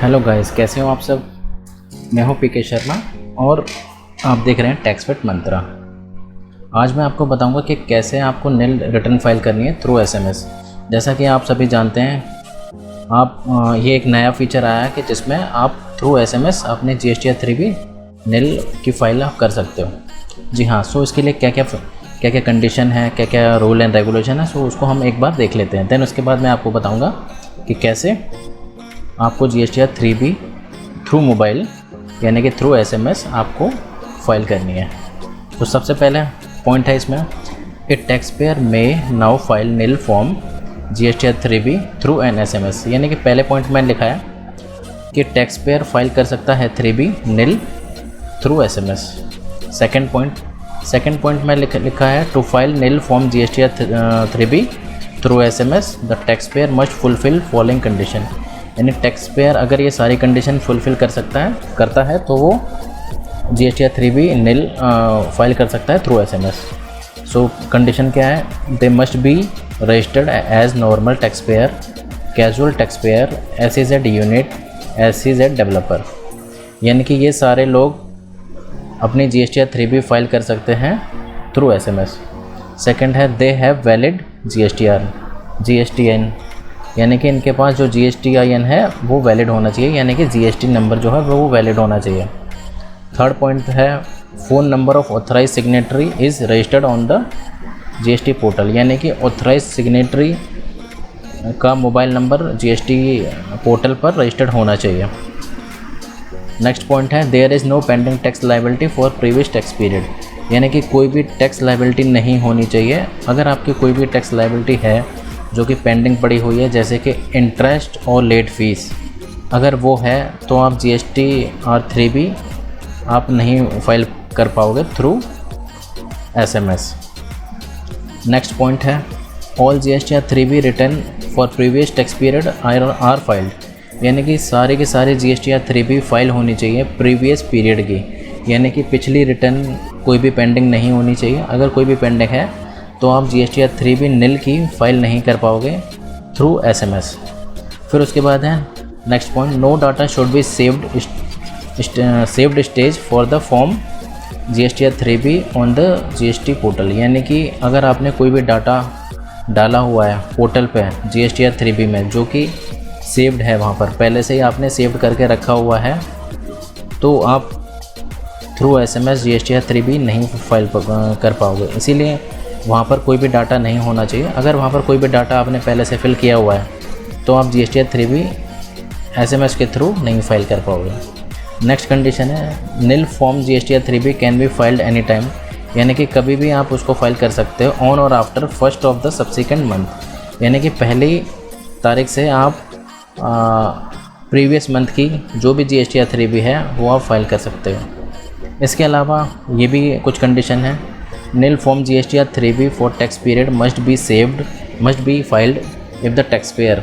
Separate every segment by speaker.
Speaker 1: Hello guys, कैसे हो आप सब। मैं हूं पीके शर्मा और आप देख रहे हैं टैक्सपेट मंत्रा। आज मैं आपको बताऊंगा कि कैसे आपको निल रिटर्न फाइल करनी है थ्रू एसएमएस। जैसा कि आप सभी जानते हैं ये एक नया फीचर आया है कि जिसमें आप थ्रू एसएमएस अपने GSTR 3B निल की फाइल आप कर सकते हो। जी हाँ, सो इसके लिए क्या क्या कंडीशन है, क्या क्या रूल एंड रेगुलेशन है, सो उसको हम एक बार देख लेते हैं। देन उसके बाद मैं आपको बताऊँगा कि कैसे आपको GSTR 3B थ्रू मोबाइल यानी कि थ्रू एसएमएस आपको फाइल करनी है। तो सबसे पहले पॉइंट है इसमें कि टैक्स पेयर में now file nil form GSTR 3B through an SMS. यानी कि पहले पॉइंट में लिखा है कि टैक्स पेयर फाइल कर सकता है 3B nil through SMS. Second point में लिखा है to file nil form GSTR 3B through SMS the taxpayer must fulfil following condition. यानी टैक्स पेयर अगर ये सारी कंडीशन फुलफ़िल करता है तो वो GSTR 3B निल फाइल कर सकता है थ्रू एसएमएस। सो कंडीशन क्या है, they must be registered as normal taxpayer, casual taxpayer, SEZ unit, SEZ developer. यानी कि ये सारे लोग अपनी GSTR 3B फाइल कर सकते हैं थ्रू एसएमएस। सेकंड है दे हैव वैलिड GSTN, यानी कि इनके पास जो GSTIN है वो वैलिड होना चाहिए, यानी कि GST नंबर जो है वो वैलिड होना चाहिए। थर्ड पॉइंट है phone number of authorise signatory is registered on the GST portal, यानी कि ऑथराइज सिग्नेटरी का मोबाइल नंबर GST पोर्टल पर रजिस्टर्ड होना चाहिए। नेक्स्ट पॉइंट है there is no pending tax liability for previous tax period, यानी कि कोई भी टैक्स लायबिलिटी नहीं होनी चाहिए। अगर आपकी कोई भी टैक्स लायबिलिटी है जो कि पेंडिंग पड़ी हुई है, जैसे कि इंटरेस्ट और लेट फीस, अगर वो है तो आप GSTR 3B आप नहीं फाइल कर पाओगे थ्रू एसएमएस। नेक्स्ट पॉइंट है all GSTR 3B return for previous tax period are filed, यानी कि सारे के सारे GSTR 3B फाइल होनी चाहिए प्रीवियस पीरियड की, यानी कि पिछली रिटर्न कोई भी पेंडिंग नहीं होनी चाहिए। अगर कोई भी पेंडिंग है तो आप GSTR 3B निल की फ़ाइल नहीं कर पाओगे थ्रू एसएमएस। फिर उसके बाद है next point no data should be saved stage for the form GSTR 3B on the GST portal, यानी कि अगर आपने कोई भी डाटा डाला हुआ है पोर्टल पे GSTR 3B में जो कि सेव्ड है, वहाँ पर पहले से ही आपने सेव्ड करके रखा हुआ है, तो आप थ्रू एसएमएस GSTR 3B नहीं फाइल कर पाओगे। इसीलिए वहाँ पर कोई भी डाटा नहीं होना चाहिए। अगर वहाँ पर कोई भी डाटा आपने पहले से फिल किया हुआ है तो आप GSTR 3B एसएमएस के थ्रू नहीं फाइल कर पाओगे। नेक्स्ट कंडीशन है nil form GSTR 3B can be filed any time, यानी कि कभी भी आप उसको फाइल कर सकते हो ऑन और after first of the subsequent month, यानी कि पहली तारीख से आप प्रीवियस मंथ की जो भी GSTR 3B है वो आप फाइल कर सकते हो। इसके अलावा ये भी कुछ कंडीशन है nil form GSTR 3B for tax period must be filed if the taxpayer.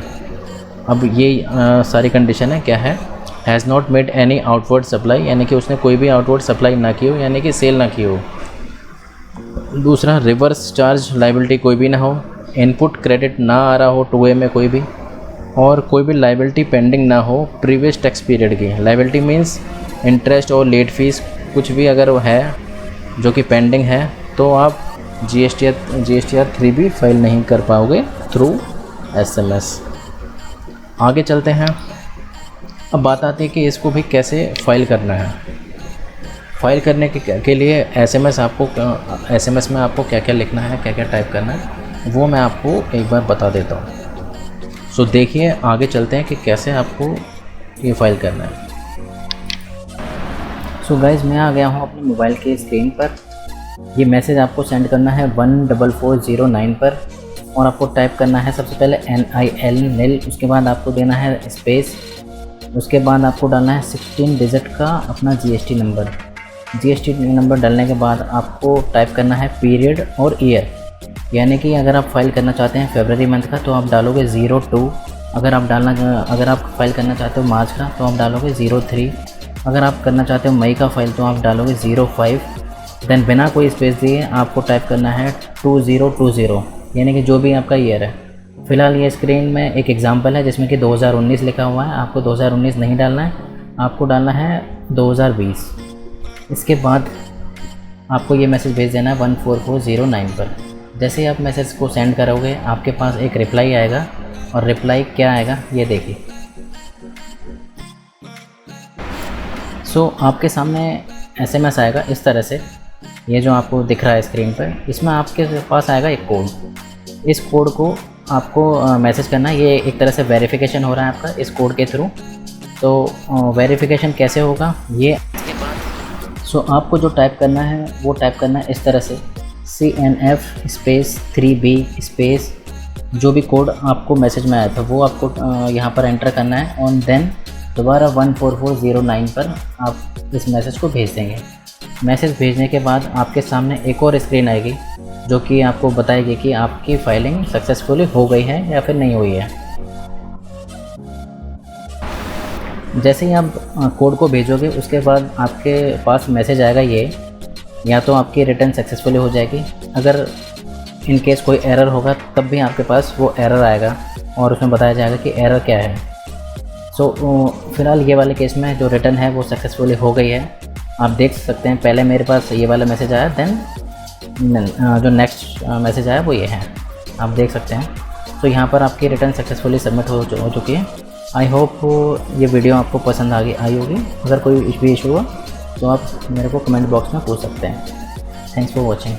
Speaker 1: अब ये सारी कंडीशन है क्या है, has not made any outward supply, यानी कि उसने कोई भी आउटवर्ड सप्लाई ना की हो, यानी कि सेल ना की हो। दूसरा रिवर्स चार्ज लाइबिलिटी कोई भी ना हो, इनपुट क्रेडिट ना आ रहा हो 2A में कोई भी, और कोई भी लाइबिलिटी पेंडिंग ना हो प्रीवियस टैक्स पीरियड की। लाइबिलिटी मीन्स इंटरेस्ट और लेट फीस कुछ भी अगर वो है जो कि पेंडिंग है तो आप GSTR 3B फाइल नहीं कर पाओगे थ्रू एसएमएस। आगे चलते हैं। अब बात आती है कि इसको भी कैसे फाइल करना है। फाइल करने के लिए एसएमएस में आपको क्या क्या लिखना है, क्या क्या टाइप करना है, वो मैं आपको एक बार बता देता हूँ। सो देखिए आगे चलते हैं कि कैसे आपको ये फाइल करना है। सो गाइज़, मैं आ गया हूँ अपने मोबाइल के स्क्रीन पर। ये मैसेज आपको सेंड करना है 14409 पर और आपको टाइप करना है सबसे पहले NIL निल, उसके बाद आपको देना है स्पेस, उसके बाद आपको डालना है 16 डिजिट का अपना GST नंबर। GST नंबर डालने के बाद आपको टाइप करना है पीरियड और ईयर, यानी कि अगर आप फाइल करना चाहते हैं फरवरी मंथ का तो आप डालोगे 02, अगर आप फाइल करना चाहते हो मार्च का तो आप डालोगे 03, अगर आप करना चाहते हो मई का फाइल तो आप डालोगे 05। देन बिना कोई स्पेस दिए आपको टाइप करना है 2020, यानी कि जो भी आपका ईयर है। फ़िलहाल ये स्क्रीन में एक एग्ज़ाम्पल है जिसमें कि 2019 लिखा हुआ है। आपको 2019 नहीं डालना है, आपको डालना है 2020। इसके बाद आपको ये मैसेज भेज देना है 14409 पर। जैसे ही आप मैसेज को सेंड करोगे आपके पास एक रिप्लाई आएगा, और रिप्लाई क्या आएगा ये देखिए। आपके सामने SMS आएगा इस तरह से, ये जो आपको दिख रहा है स्क्रीन पर। इसमें आपके पास आएगा एक कोड। इस कोड को आपको मैसेज करना है। ये एक तरह से वेरिफिकेशन हो रहा है आपका इस कोड के थ्रू। तो वेरिफिकेशन कैसे होगा ये इसके बाद आपको जो टाइप करना है वो टाइप करना है इस तरह से, CNF स्पेस 3B स्पेस जो भी कोड आपको मैसेज में आया था वो आपको यहाँ पर एंटर करना है। और देन दोबारा 14409 पर आप इस मैसेज को भेज देंगे। मैसेज भेजने के बाद आपके सामने एक और स्क्रीन आएगी जो कि आपको बताएगी कि आपकी फाइलिंग सक्सेसफुली हो गई है या फिर नहीं हुई है। जैसे ही आप कोड को भेजोगे उसके बाद आपके पास मैसेज आएगा ये, या तो आपकी रिटर्न सक्सेसफुली हो जाएगी, अगर इन केस कोई एरर होगा तब भी आपके पास वो एरर आएगा और उसमें बताया जाएगा कि एरर क्या है। फ़िलहाल ये वाले केस में जो रिटर्न है वो सक्सेसफुली हो गई है। आप देख सकते हैं पहले मेरे पास ये वाला मैसेज आया, देन जो नेक्स्ट मैसेज आया वो ये है, आप देख सकते हैं। तो यहाँ पर आपकी रिटर्न सक्सेसफुली सबमिट हो चुकी है। आई होप ये वीडियो आपको पसंद आई होगी। अगर कोई भी इशू हुआ तो आप मेरे को कमेंट बॉक्स में पूछ सकते हैं। Thanks for watching.